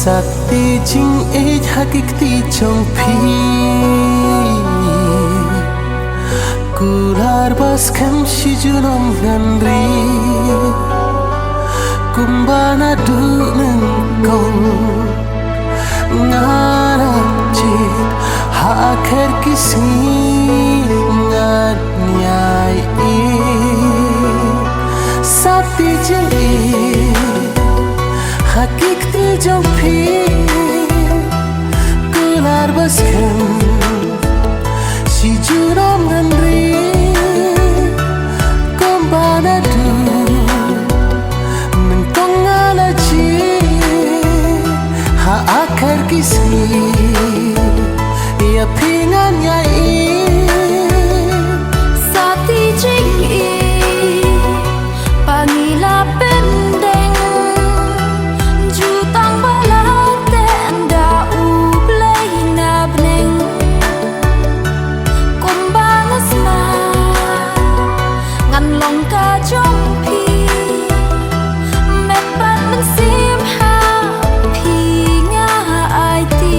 Sakti jing ej hakikti chong phi Kular bas kham shijunom ganri Kumbana du nang kong Ngara chit ha akhir kisi ngat nyai Sakti jing ej hakikti jong phi Kular bas kham shijunom ganri Kumbana du nang kong ngala chit ha akhir kisi ya pingan nyai Sakti jing pangila pendeng jutang balate anda ublay na bneng kumbangas na ngan long ka jong pi mepat mensim ha pi nga ai ti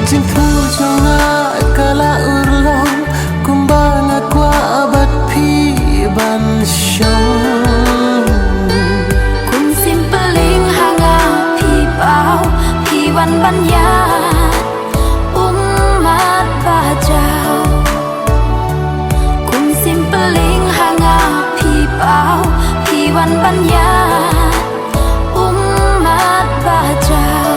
Jin thu jonga kala urlong kumbana kwa abat phi ban shong Kun simpeling hanga pi pau pi wan ban ya umat bajau Kun simpeling hanga pi pau pi wan ban ya umat bajau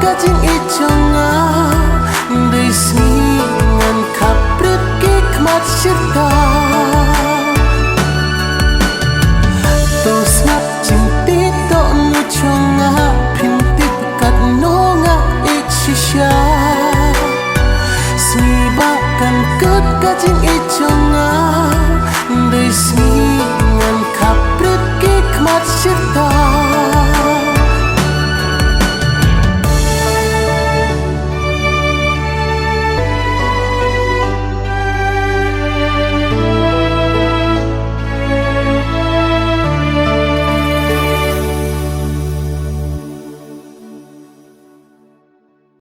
Kajing ichonga Dei singan kaprit kikmat shir